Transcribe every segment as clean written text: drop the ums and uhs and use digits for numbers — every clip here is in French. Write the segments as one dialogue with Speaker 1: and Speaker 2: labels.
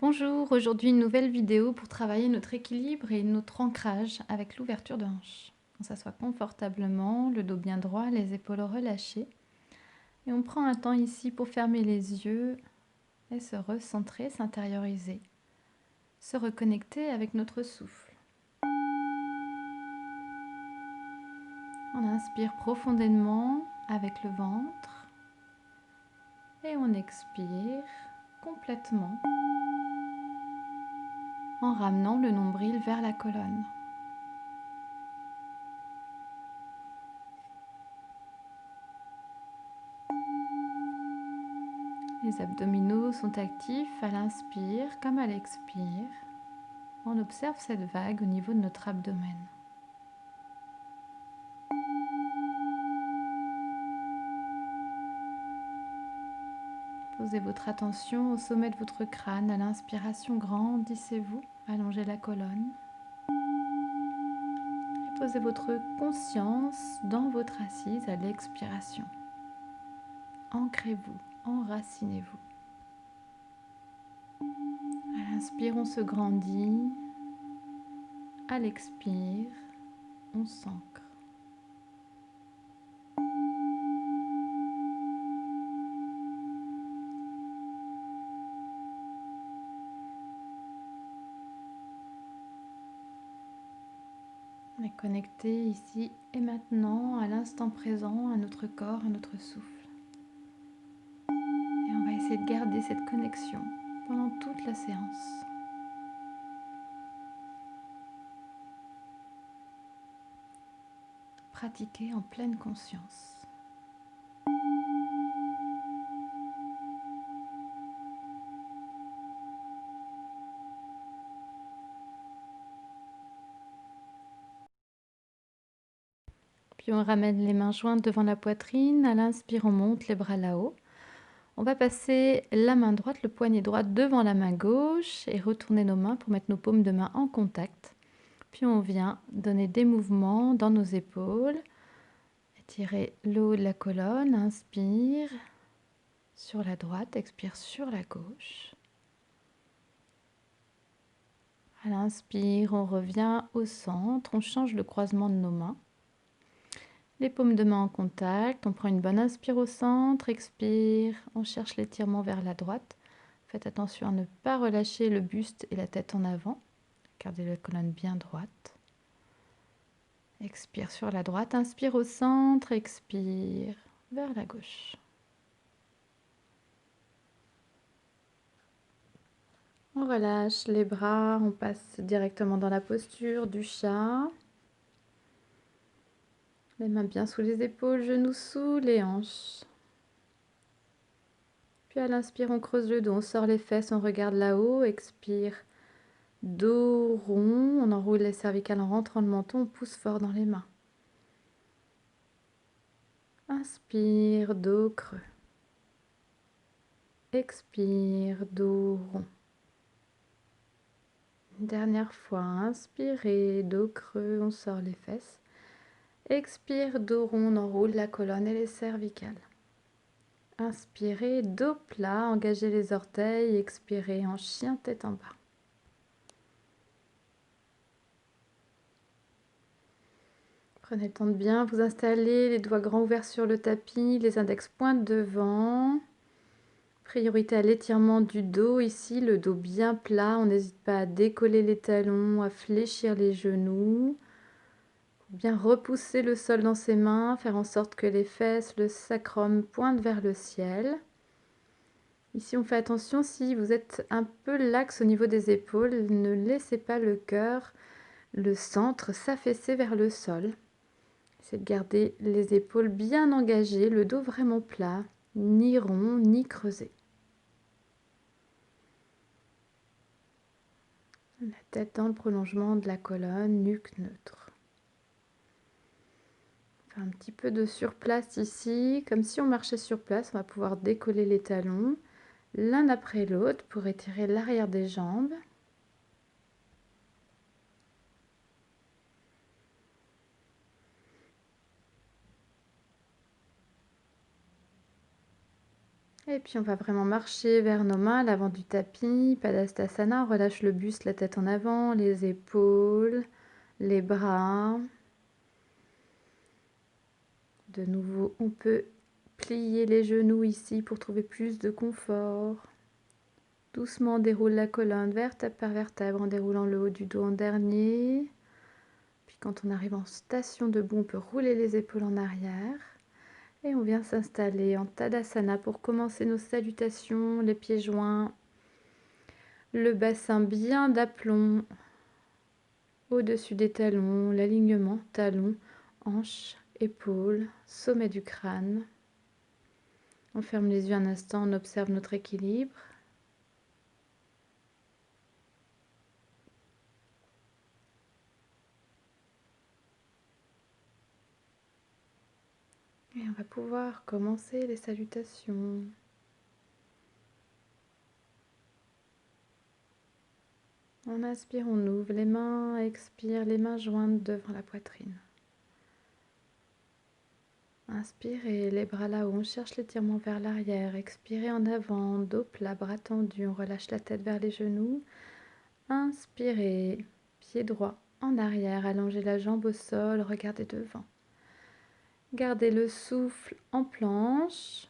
Speaker 1: Bonjour, aujourd'hui une nouvelle vidéo pour travailler notre équilibre et notre ancrage avec l'ouverture de hanche. On s'assoit confortablement, le dos bien droit, les épaules relâchées. Et on prend un temps ici pour fermer les yeux et se recentrer, s'intérioriser, se reconnecter avec notre souffle. On inspire profondément avec le ventre et on expire complètement en ramenant le nombril vers la colonne. Les abdominaux sont actifs à l'inspire comme à l'expire. On observe cette vague au niveau de notre abdomen. Posez votre attention au sommet de votre crâne. À l'inspiration, grandissez-vous, allongez la colonne. Et posez votre conscience dans votre assise à l'expiration. Ancrez-vous, enracinez-vous. À l'inspire, on se grandit. À l'expire, on s'ancre. On est connecté ici et maintenant à l'instant présent, à notre corps, à notre souffle. Et on va essayer de garder cette connexion pendant toute la séance. Pratiquer en pleine conscience. Puis on ramène les mains jointes devant la poitrine. À l'inspire, on monte les bras là-haut. On va passer la main droite, le poignet droit devant la main gauche et retourner nos mains pour mettre nos paumes de main en contact. Puis on vient donner des mouvements dans nos épaules. Étirer le haut de la colonne. Inspire sur la droite, expire sur la gauche. À l'inspire, on revient au centre, on change le croisement de nos mains. Les paumes de main en contact, on prend une bonne inspire au centre, expire, on cherche l'étirement vers la droite. Faites attention à ne pas relâcher le buste et la tête en avant. Gardez la colonne bien droite. Expire sur la droite, inspire au centre, expire vers la gauche. On relâche les bras, on passe directement dans la posture du chat. Les mains bien sous les épaules, genoux sous les hanches. Puis à l'inspire, on creuse le dos, on sort les fesses, on regarde là-haut, expire. Dos rond, on enroule les cervicales en rentrant le menton, on pousse fort dans les mains. Inspire, dos creux. Expire, dos rond. Une dernière fois, inspirez, dos creux, on sort les fesses. Expire, dos rond, on enroule la colonne et les cervicales. Inspirez, dos plat, engagez les orteils, expirez en chien tête en bas. Prenez le temps de bien vous installer, les doigts grands ouverts sur le tapis, les index pointent devant. Priorité à l'étirement du dos ici, le dos bien plat. On n'hésite pas à décoller les talons, à fléchir les genoux. Bien repousser le sol dans ses mains, faire en sorte que les fesses, le sacrum pointent vers le ciel. Ici, on fait attention si vous êtes un peu lax au niveau des épaules, ne laissez pas le cœur, le centre s'affaisser vers le sol. Essayez de garder les épaules bien engagées, le dos vraiment plat, ni rond ni creusé. La tête dans le prolongement de la colonne, nuque neutre. On fait un petit peu de surplace ici, comme si on marchait sur place. On va pouvoir décoller les talons l'un après l'autre pour étirer l'arrière des jambes. Et Et puis on va vraiment marcher vers nos mains à l'avant du tapis, Padastasana. On relâche le buste, la tête en avant, les épaules, les bras. De nouveau, on peut plier les genoux ici pour trouver plus de confort. Doucement, on déroule la colonne vertèbre par vertèbre en déroulant le haut du dos en dernier. Puis quand on arrive en station debout, on peut rouler les épaules en arrière. Et on vient s'installer en Tadasana pour commencer nos salutations, les pieds joints, le bassin bien d'aplomb au-dessus des talons, l'alignement talons, hanches, épaules, sommet du crâne. On ferme les yeux un instant, on observe notre équilibre. Et on va pouvoir commencer les salutations. On inspire, on ouvre les mains, expire, les mains jointes devant la poitrine. Inspirez, les bras là-haut, on cherche l'étirement vers l'arrière. Expirez en avant, dos plat, bras tendus, on relâche la tête vers les genoux. Inspirez, pied droit en arrière, allongez la jambe au sol, regardez devant. Gardez le souffle en planche.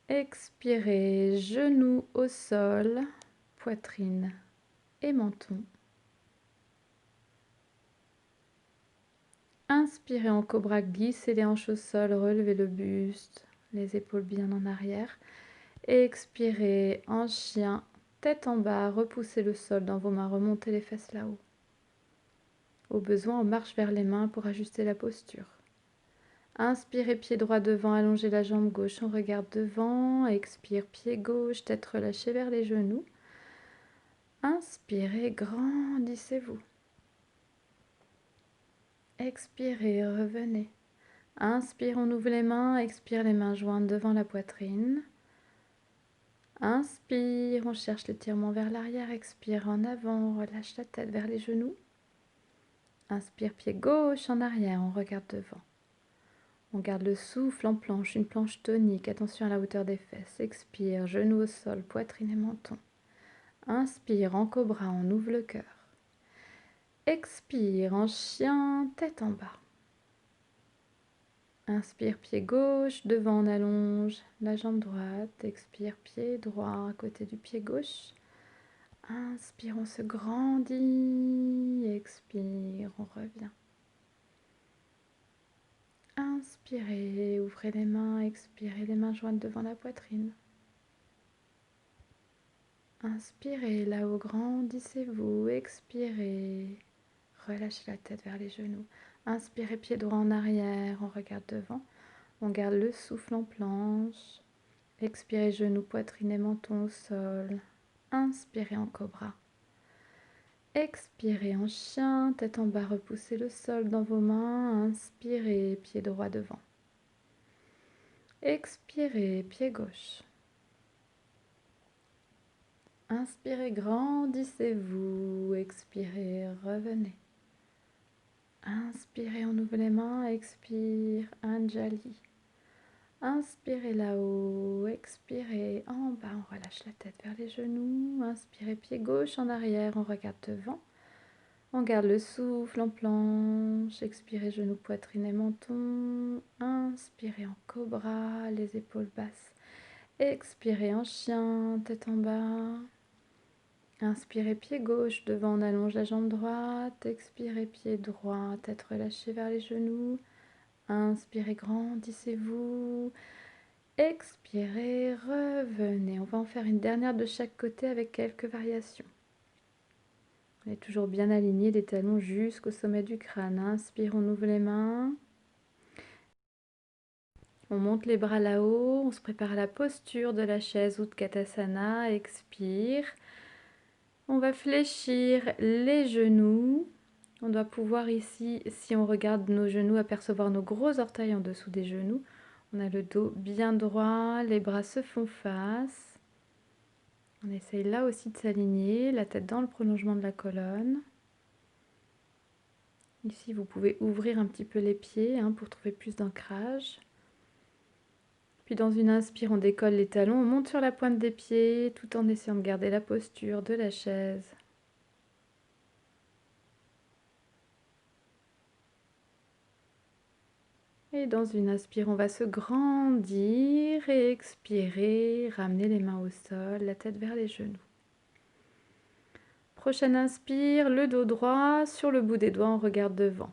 Speaker 1: Expirez, genoux au sol, poitrine et menton. Inspirez en cobra, glissez les hanches au sol, relevez le buste, les épaules bien en arrière. Expirez en chien, tête en bas, repoussez le sol dans vos mains, remontez les fesses là-haut. Au besoin, on marche vers les mains pour ajuster la posture. Inspirez, pied droit devant, allongez la jambe gauche, on regarde devant. Expire, pied gauche, tête relâchée vers les genoux. Inspirez, grandissez-vous. Expirez, revenez. Inspire, on ouvre les mains, expire les mains jointes devant la poitrine. Inspire, on cherche l'étirement vers l'arrière, expire en avant, on relâche la tête vers les genoux. Inspire, pied gauche en arrière, on regarde devant. On garde le souffle en planche, une planche tonique, attention à la hauteur des fesses. Expire, genoux au sol, poitrine et menton. Inspire, en cobra, on ouvre le cœur. Expire, en chien, tête en bas. Inspire, pied gauche, devant on allonge la jambe droite. Expire, pied droit à côté du pied gauche. Inspire, on se grandit. Expire, on revient. Inspirez, ouvrez les mains, expirez les mains jointes devant la poitrine. Inspirez, là-haut, grandissez-vous. Expirez, relâchez la tête vers les genoux. Inspirez, pied droit en arrière, on regarde devant. On garde le souffle en planche. Expirez, genoux, poitrine et menton au sol. Inspirez en cobra. Expirez en chien, tête en bas, repoussez le sol dans vos mains. Inspirez, pied droit devant. Expirez, pied gauche. Inspirez, grandissez-vous. Expirez, revenez. Inspirez, on ouvre les mains. Expire, Anjali. Inspirez là-haut, expirez en bas, on relâche la tête vers les genoux. Inspirez, pied gauche en arrière, on regarde devant. On garde le souffle en planche. Expirez, genoux, poitrine et menton. Inspirez en cobra, les épaules basses. Expirez en chien, tête en bas. Inspirez, pied gauche, devant on allonge la jambe droite. Expirez, pied droit, tête relâchée vers les genoux. Inspirez, grandissez-vous. Expirez, revenez. On va en faire une dernière de chaque côté avec quelques variations. On est toujours bien aligné, les talons jusqu'au sommet du crâne. Inspire, on ouvre les mains. On monte les bras là-haut. On se prépare à la posture de la chaise Utkatasana. Expire. On va fléchir les genoux. On doit pouvoir ici, si on regarde nos genoux, apercevoir nos gros orteils en dessous des genoux. On a le dos bien droit, les bras se font face. On essaye là aussi de s'aligner, la tête dans le prolongement de la colonne. Ici, vous pouvez ouvrir un petit peu les pieds pour trouver plus d'ancrage. Puis dans une inspire, on décolle les talons, on monte sur la pointe des pieds tout en essayant de garder la posture de la chaise. Et dans une inspire, on va se grandir et expirer, ramener les mains au sol, la tête vers les genoux. Prochaine inspire, le dos droit, sur le bout des doigts, on regarde devant.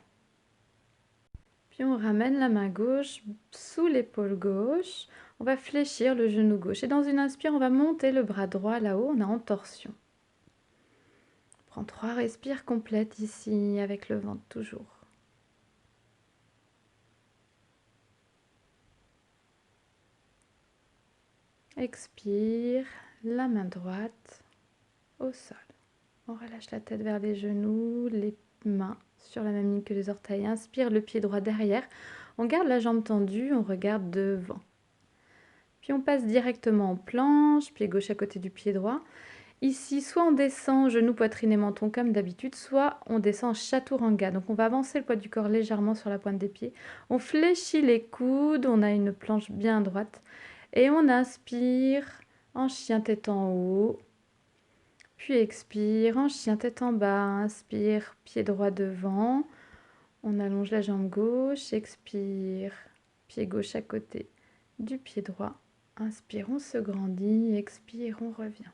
Speaker 1: Puis on ramène la main gauche sous l'épaule gauche. On va fléchir le genou gauche. Et dans une inspire, on va monter le bras droit là-haut, on est en torsion. On prend 3 respires complètes ici, avec le ventre toujours. Expire, la main droite au sol. On relâche la tête vers les genoux, les mains sur la même ligne que les orteils. Inspire, le pied droit derrière. On garde la jambe tendue, on regarde devant. Puis on passe directement en planche, pied gauche à côté du pied droit. Ici, soit on descend genou, poitrine et menton comme d'habitude, soit on descend en chaturanga. Donc on va avancer le poids du corps légèrement sur la pointe des pieds. On fléchit les coudes, on a une planche bien droite. Et on inspire en chien tête en haut. Puis expire en chien tête en bas. Inspire, pied droit devant. On allonge la jambe gauche. Expire, pied gauche à côté du pied droit. Inspire, on se grandit. Expire, on revient.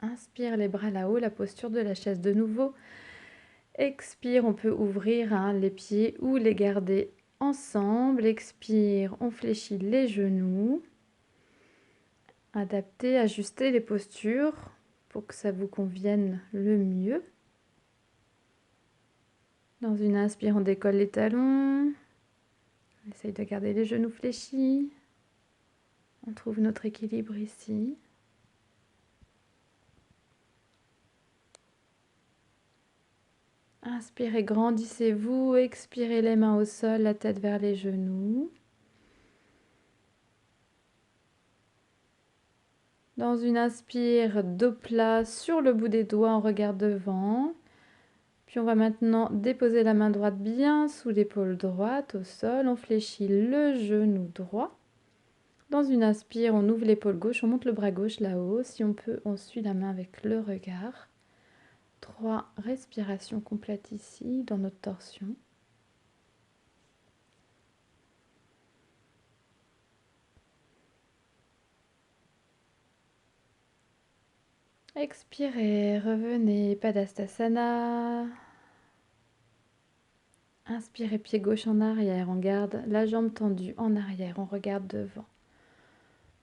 Speaker 1: Inspire les bras là-haut, la posture de la chaise de nouveau. Expire, on peut ouvrir les pieds ou les garder ensemble. Expire, on fléchit les genoux. Adapter, ajuster les postures pour que ça vous convienne le mieux. Dans une inspire, on décolle les talons. On essaye de garder les genoux fléchis. On trouve notre équilibre ici. Inspirez, grandissez-vous. Expirez les mains au sol, la tête vers les genoux. Dans une inspire, dos plat sur le bout des doigts, on regarde devant. Puis on va maintenant déposer la main droite bien sous l'épaule droite au sol. On fléchit le genou droit. Dans une inspire, on ouvre l'épaule gauche, on monte le bras gauche là-haut. Si on peut, on suit la main avec le regard. 3 respirations complètes ici dans notre torsion. Expirez, revenez, Padastasana. Inspirez, pied gauche en arrière, on garde la jambe tendue en arrière, on regarde devant.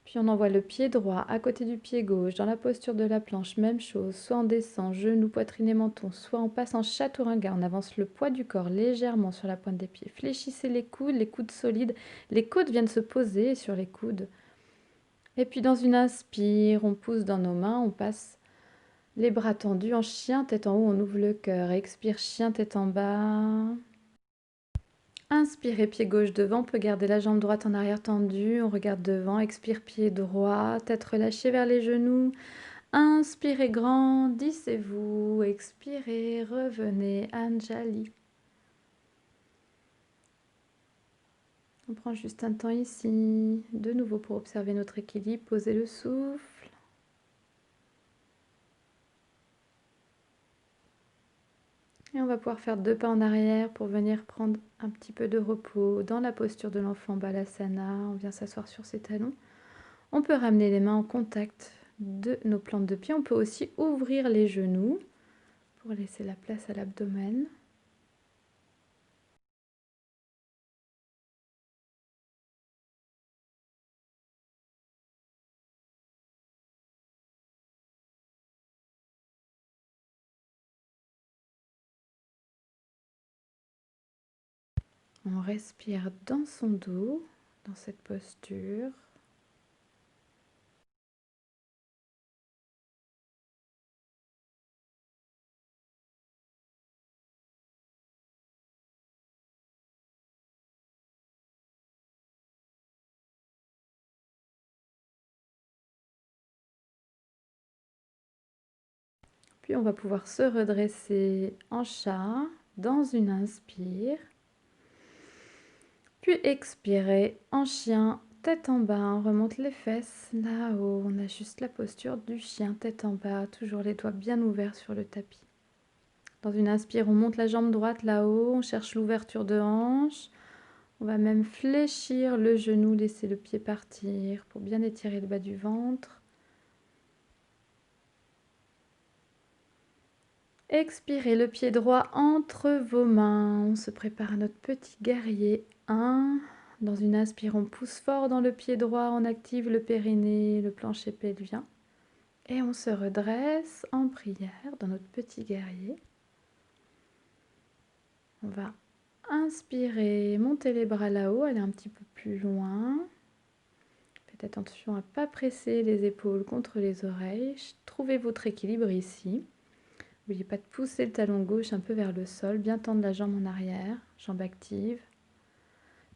Speaker 1: Puis on envoie le pied droit à côté du pied gauche, dans la posture de la planche, même chose, soit on descend, genou, poitrine et menton, soit on passe en chaturanga, on avance le poids du corps légèrement sur la pointe des pieds. Fléchissez les coudes solides, les coudes viennent se poser sur les coudes. Et puis dans une inspire, on pousse dans nos mains, on passe les bras tendus en chien, tête en haut, on ouvre le cœur. Expire, chien, tête en bas. Inspirez, pied gauche devant, on peut garder la jambe droite en arrière tendue, on regarde devant, expire, pied droit, tête relâchée vers les genoux. Inspirez, grandissez-vous, expirez, revenez, Anjali. On prend juste un temps ici, de nouveau pour observer notre équilibre, posez le souffle. Et on va pouvoir faire 2 pas en arrière pour venir prendre un petit peu de repos dans la posture de l'enfant Balasana. On vient s'asseoir sur ses talons. On peut ramener les mains en contact de nos plantes de pied. On peut aussi ouvrir les genoux pour laisser la place à l'abdomen. On respire dans son dos, dans cette posture. Puis on va pouvoir se redresser en chat dans une inspire. Puis expirez en chien, tête en bas, on remonte les fesses là-haut, on ajuste la posture du chien, tête en bas, toujours les doigts bien ouverts sur le tapis. Dans une inspire, on monte la jambe droite là-haut, on cherche l'ouverture de hanche. On va même fléchir le genou, laisser le pied partir pour bien étirer le bas du ventre. Expirez le pied droit entre vos mains. On se prépare à notre petit guerrier 1. Dans une inspire, on pousse fort dans le pied droit, on active le périnée, le plancher pelvien. Et on se redresse en prière dans notre petit guerrier. On va inspirer, monter les bras là-haut, aller un petit peu plus loin. Faites attention à ne pas presser les épaules contre les oreilles. Trouvez votre équilibre ici. N'oubliez pas de pousser le talon gauche un peu vers le sol, bien tendre la jambe en arrière, jambe active.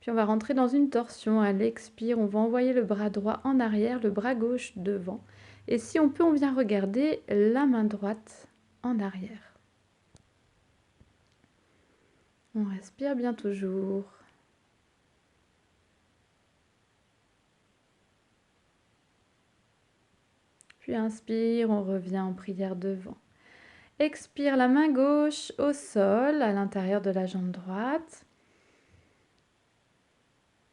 Speaker 1: Puis on va rentrer dans une torsion. À l'expire, on va envoyer le bras droit en arrière, le bras gauche devant. Et si on peut, on vient regarder la main droite en arrière. On respire bien toujours. Puis inspire, on revient en prière devant. Expire la main gauche au sol, à l'intérieur de la jambe droite.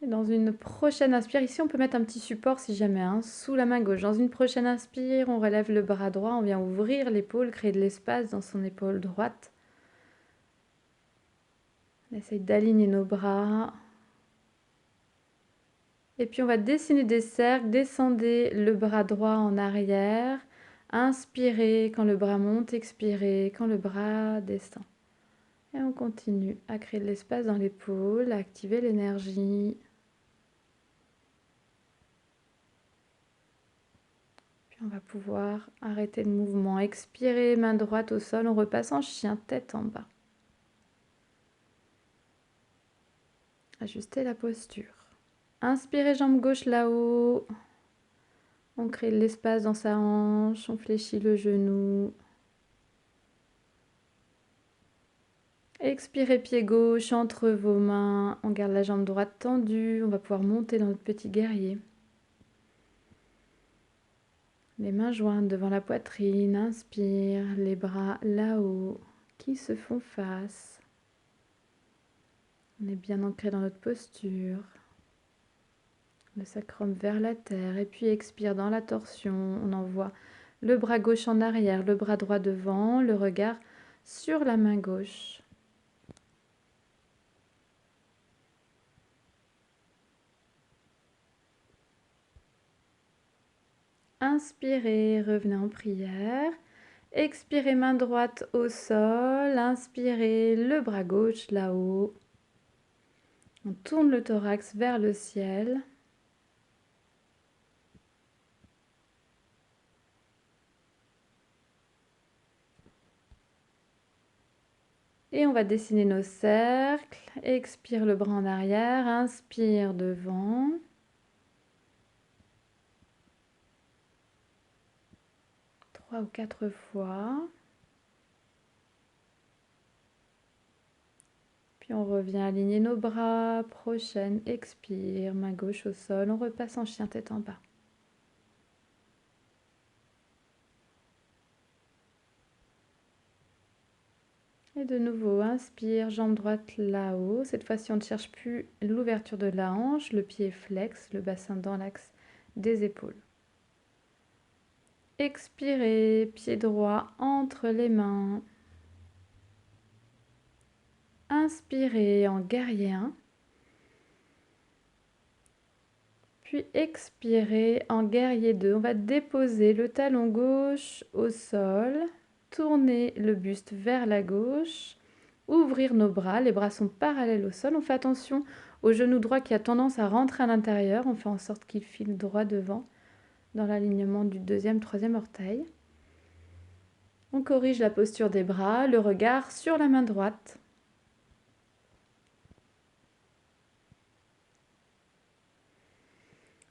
Speaker 1: Et dans une prochaine inspire, ici on peut mettre un petit support si jamais, sous la main gauche. Dans une prochaine inspire, on relève le bras droit, on vient ouvrir l'épaule, créer de l'espace dans son épaule droite. On essaye d'aligner nos bras. Et puis on va dessiner des cercles, descendez le bras droit en arrière. Inspirez quand le bras monte, expirez quand le bras descend. Et on continue à créer de l'espace dans l'épaule, à activer l'énergie. Puis on va pouvoir arrêter le mouvement. Expirez, main droite au sol, on repasse en chien, tête en bas. Ajustez la posture. Inspirez, jambe gauche là-haut. On crée de l'espace dans sa hanche, on fléchit le genou. Expirez, pied gauche entre vos mains. On garde la jambe droite tendue. On va pouvoir monter dans notre petit guerrier. Les mains jointes devant la poitrine. Inspire, les bras là-haut qui se font face. On est bien ancré dans notre posture. Le sacrum vers la terre. Et puis expire dans la torsion. On envoie le bras gauche en arrière, le bras droit devant, le regard sur la main gauche. Inspirez, revenez en prière. Expirez, main droite au sol. Inspirez, le bras gauche là-haut. On tourne le thorax vers le ciel. Et on va dessiner nos cercles. Expire le bras en arrière. Inspire devant. Trois ou quatre fois. Puis on revient aligner nos bras. Prochaine, expire, main gauche au sol. On repasse en chien tête en bas. Et de nouveau, inspire, jambe droite là-haut. Cette fois-ci, on ne cherche plus l'ouverture de la hanche. Le pied flex, le bassin dans l'axe des épaules. Expirez, pied droit entre les mains. Inspirez en guerrier 1. Puis expirez en guerrier 2. On va déposer le talon gauche au sol. Tourner le buste vers la gauche. Ouvrir nos bras. Les bras sont parallèles au sol. On fait attention au genou droit qui a tendance à rentrer à l'intérieur. On fait en sorte qu'il file droit devant dans l'alignement du deuxième, troisième orteil. On corrige la posture des bras. Le regard sur la main droite.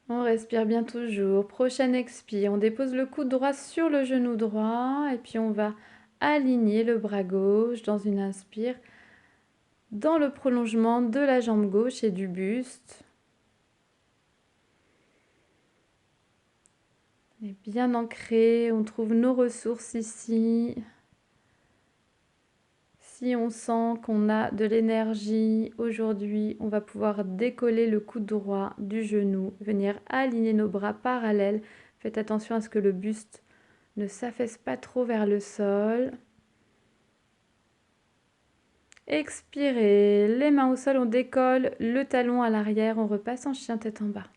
Speaker 1: On respire bien toujours. Prochaine expire. On dépose le coude droit sur le genou droit. Et puis on va aligner le bras gauche dans une inspire. dans le prolongement de la jambe gauche et du buste. On est bien ancré, on trouve nos ressources ici. Si on sent qu'on a de l'énergie aujourd'hui, on va pouvoir décoller le coude droit du genou, venir aligner nos bras parallèles. Faites attention à ce que le buste ne s'affaisse pas trop vers le sol. Expirez, les mains au sol, on décolle le talon à l'arrière, on repasse en chien tête en bas.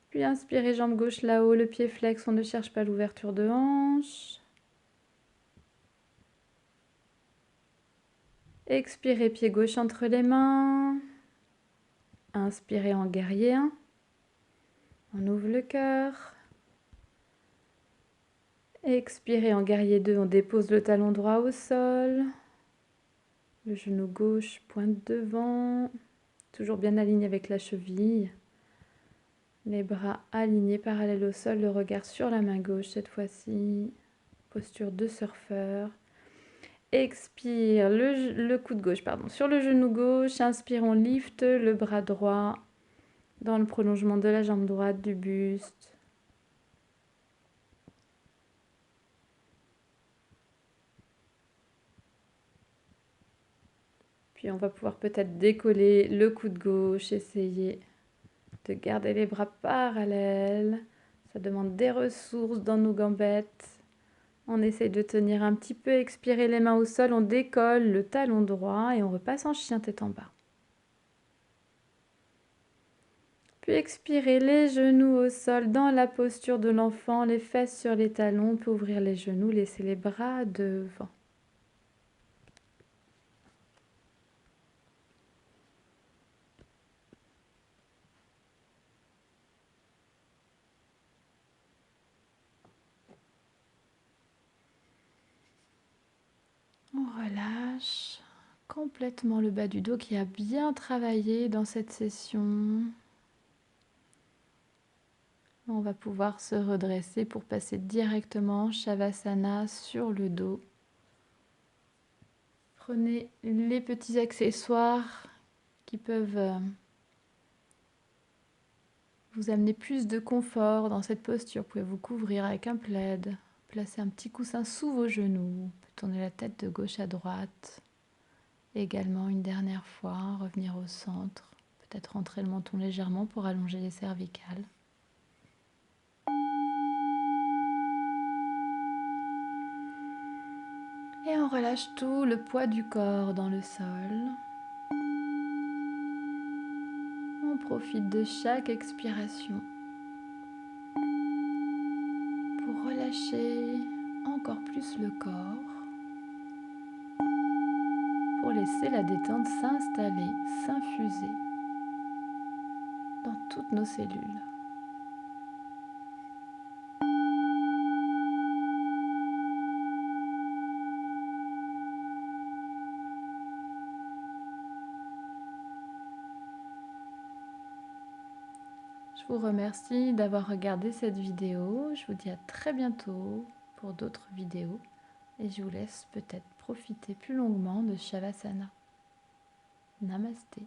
Speaker 1: Puis inspirez, jambe gauche là-haut, le pied flex, on ne cherche pas l'ouverture de hanche. Expirez, pied gauche entre les mains. Inspirez en guerrier 1. On ouvre le cœur. Expirez en guerrier 2, on dépose le talon droit au sol. Le genou gauche pointe devant. Toujours bien aligné avec la cheville. Les bras alignés parallèles au sol, le regard sur la main gauche cette fois-ci. Posture de surfeur. Expire, le coude gauche, sur le genou gauche. Inspire, on lift le bras droit dans le prolongement de la jambe droite du buste. Puis on va pouvoir peut-être décoller le coude gauche, essayer de garder les bras parallèles. Ça demande des ressources dans nos gambettes. On essaye de tenir un petit peu, expirer les mains au sol, on décolle le talon droit et on repasse en chien tête en bas. Puis expirez les genoux au sol dans la posture de l'enfant, les fesses sur les talons, on peut ouvrir les genoux, laisser les bras devant. On relâche complètement le bas du dos qui a bien travaillé dans cette session. On va pouvoir se redresser pour passer directement Shavasana sur le dos. Prenez les petits accessoires qui peuvent vous amener plus de confort dans cette posture. Vous pouvez vous couvrir avec un plaid, placer un petit coussin sous vos genoux, tourner la tête de gauche à droite. Également une dernière fois, revenir au centre, peut-être rentrer le menton légèrement pour allonger les cervicales. Et on relâche tout le poids du corps dans le sol. On profite de chaque expiration pour relâcher encore plus le corps, pour laisser la détente s'installer, s'infuser dans toutes nos cellules. Je vous remercie d'avoir regardé cette vidéo. Je vous dis à très bientôt pour d'autres vidéos et je vous laisse peut-être profiter plus longuement de Shavasana. Namasté.